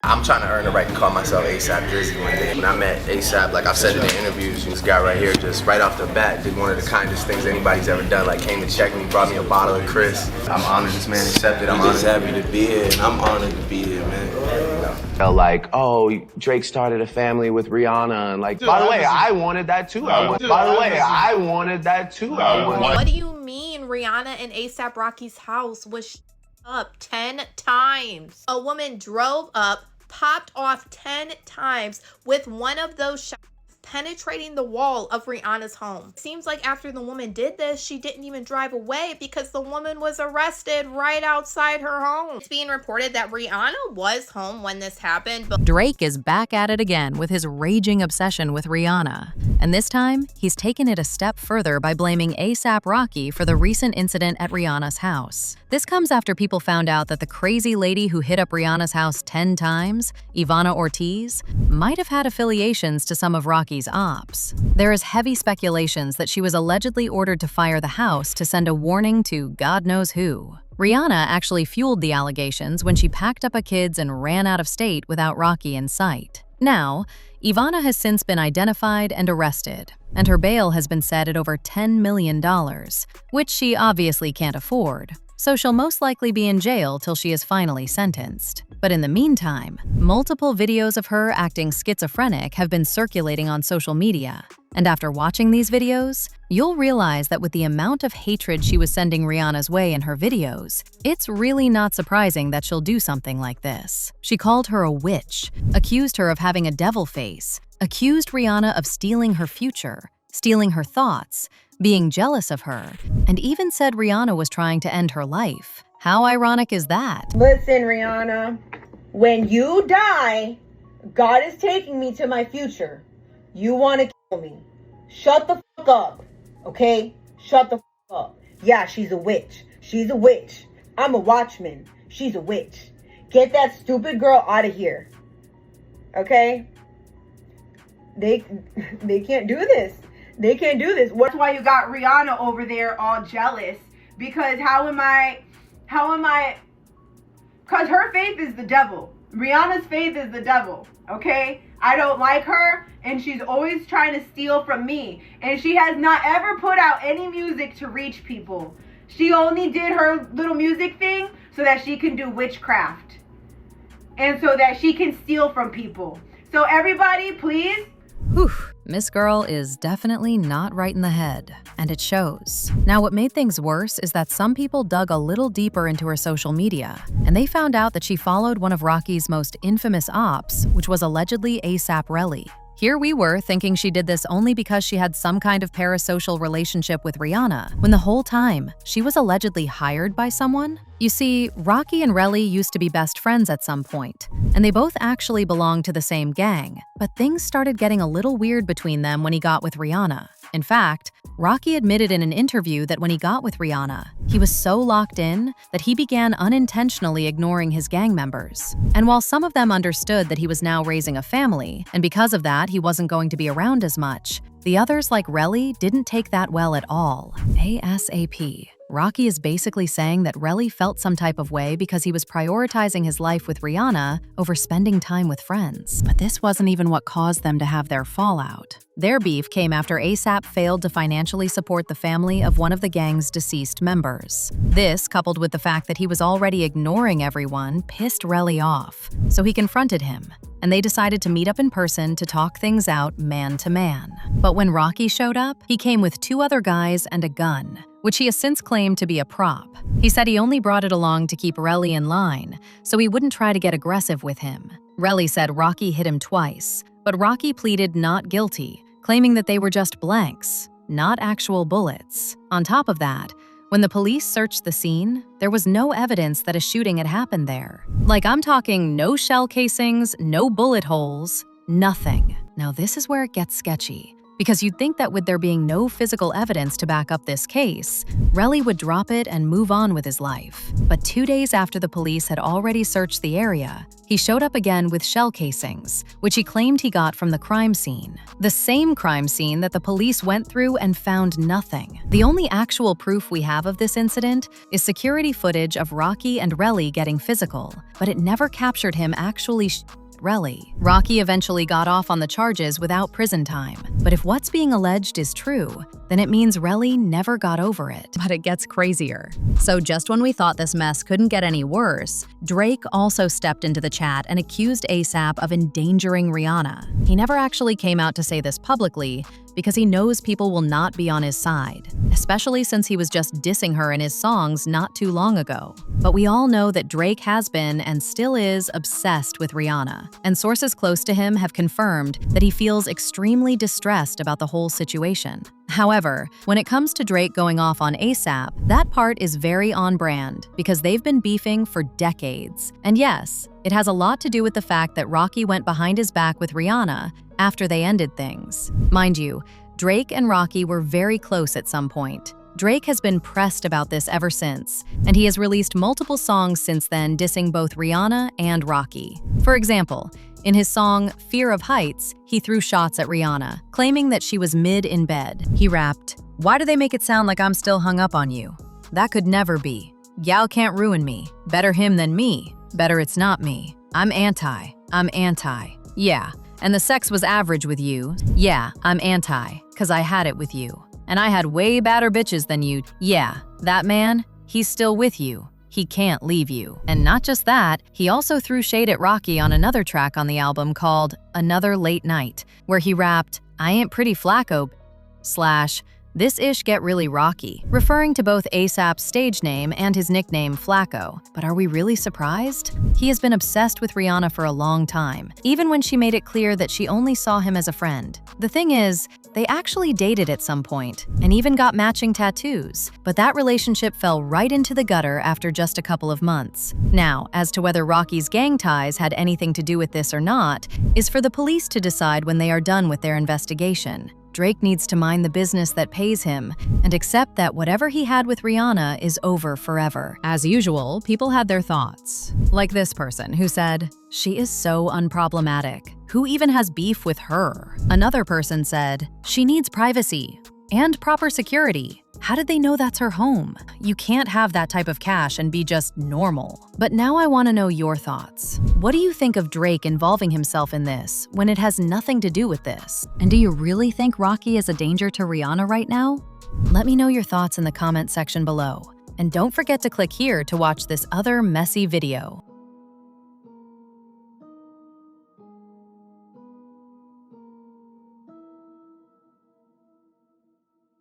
I'm trying to earn the right to call myself ASAP Drizzy one day. When I met ASAP, like I've said in the interviews, this guy right here just right off the bat did one of the kindest things anybody's ever done. Like came to check me, brought me a bottle of Chris. I'm honored this man accepted. I'm just happy to be here, and I'm honored to be here, man. Like, oh, Drake started a family with Rihanna, and like, by the way, I wanted that too. By the way, I wanted that too. What do you mean Rihanna and A$AP Rocky's house was up 10 times? A woman drove up, popped off 10 times with one of those shots penetrating the wall of Rihanna's home. Seems like after the woman did this, she didn't even drive away because the woman was arrested right outside her home. It's being reported that Rihanna was home when this happened, but Drake is back at it again with his raging obsession with Rihanna. And this time, he's taken it a step further by blaming A$AP Rocky for the recent incident at Rihanna's house. This comes after people found out that the crazy lady who hit up Rihanna's house 10 times, Ivanna Ortiz, might have had affiliations to some of Rocky's ops. There is heavy speculations that she was allegedly ordered to fire the house to send a warning to God knows who. Rihanna actually fueled the allegations when she packed up her kids and ran out of state without Rocky in sight. Now, Ivanna has since been identified and arrested, and her bail has been set at over $10 million, which she obviously can't afford. So she'll most likely be in jail till she is finally sentenced. But in the meantime, multiple videos of her acting schizophrenic have been circulating on social media. And after watching these videos, you'll realize that with the amount of hatred she was sending Rihanna's way in her videos, it's really not surprising that she'll do something like this. She called her a witch, accused her of having a devil face, accused Rihanna of stealing her future, stealing her thoughts, being jealous of her, and even said Rihanna was trying to end her life. How ironic is that? Listen, Rihanna, when you die, God is taking me to my future. You want to kill me. Shut the fuck up, okay? Shut the fuck up. Yeah, she's a witch. She's a witch. I'm a watchman. She's a witch. Get that stupid girl out of here, okay? They can't do this. They can't do this. That's why you got Rihanna over there all jealous. Because how am I, because her faith is the devil. Rihanna's faith is the devil, okay? I don't like her, and she's always trying to steal from me. And she has not ever put out any music to reach people. She only did her little music thing so that she can do witchcraft. And so that she can steal from people. So everybody, please. Whew, Miss Girl is definitely not right in the head, and it shows. Now, what made things worse is that some people dug a little deeper into her social media, and they found out that she followed one of Rocky's most infamous ops, which was allegedly A$AP Rocky. Here we were thinking she did this only because she had some kind of parasocial relationship with Rihanna, when the whole time, she was allegedly hired by someone. You see, Rocky and Relly used to be best friends at some point, and they both actually belonged to the same gang, but things started getting a little weird between them when he got with Rihanna. In fact, Rocky admitted in an interview that when he got with Rihanna, he was so locked in that he began unintentionally ignoring his gang members. And while some of them understood that he was now raising a family, and because of that he wasn't going to be around as much, the others like Relly didn't take that well at all. ASAP. Rocky is basically saying that Relly felt some type of way because he was prioritizing his life with Rihanna over spending time with friends. But this wasn't even what caused them to have their fallout. Their beef came after A$AP failed to financially support the family of one of the gang's deceased members. This, coupled with the fact that he was already ignoring everyone, pissed Relly off. So he confronted him, and they decided to meet up in person to talk things out man to man. But when Rocky showed up, he came with 2 other guys and a gun, which he has since claimed to be a prop. He said he only brought it along to keep Relly in line, so he wouldn't try to get aggressive with him. Relly said Rocky hit him twice, but Rocky pleaded not guilty, claiming that they were just blanks, not actual bullets. On top of that, when the police searched the scene, there was no evidence that a shooting had happened there. Like, I'm talking no shell casings, no bullet holes, nothing. Now this is where it gets sketchy, Because you'd think that with there being no physical evidence to back up this case, Relly would drop it and move on with his life. But 2 days after the police had already searched the area, he showed up again with shell casings, which he claimed he got from the crime scene. The same crime scene that the police went through and found nothing. The only actual proof we have of this incident is security footage of Rocky and Relly getting physical, but it never captured him actually Relly. Rocky eventually got off on the charges without prison time. But if what's being alleged is true, then it means Relly never got over it. But it gets crazier. So just when we thought this mess couldn't get any worse, Drake also stepped into the chat and accused ASAP of endangering Rihanna. He never actually came out to say this publicly because he knows people will not be on his side, especially since he was just dissing her in his songs not too long ago. But we all know that Drake has been and still is obsessed with Rihanna, and sources close to him have confirmed that he feels extremely distressed about the whole situation. However, when it comes to Drake going off on ASAP, that part is very on brand because they've been beefing for decades. And yes, it has a lot to do with the fact that Rocky went behind his back with Rihanna after they ended things. Mind you, Drake and Rocky were very close at some point. Drake has been pressed about this ever since, and he has released multiple songs since then dissing both Rihanna and Rocky. For example, in his song Fear of Heights, he threw shots at Rihanna, claiming that she was mid in bed. He rapped, "Why do they make it sound like I'm still hung up on you? That could never be. Gal can't ruin me. Better him than me. Better it's not me. I'm anti. Yeah. And the sex was average with you. Yeah, I'm anti, 'cause I had it with you. And I had way badder bitches than you. Yeah, that man, he's still with you. He can't leave you." And not just that, he also threw shade at Rocky on another track on the album called Another Late Night, where he rapped, "I ain't pretty Flacco / this ish get really rocky," referring to both ASAP's stage name and his nickname Flacco. But are we really surprised? He has been obsessed with Rihanna for a long time, even when she made it clear that she only saw him as a friend. The thing is, they actually dated at some point, and even got matching tattoos, but that relationship fell right into the gutter after just a couple of months. Now, as to whether Rocky's gang ties had anything to do with this or not, is for the police to decide when they are done with their investigation. Drake needs to mind the business that pays him and accept that whatever he had with Rihanna is over forever. As usual, people had their thoughts. Like this person who said, "She is so unproblematic. Who even has beef with her?" Another person said, "She needs privacy and proper security. How did they know that's her home? You can't have that type of cash and be just normal." But now I want to know your thoughts. What do you think of Drake involving himself in this when it has nothing to do with this? And do you really think Rocky is a danger to Rihanna right now? Let me know your thoughts in the comment section below. And don't forget to click here to watch this other messy video.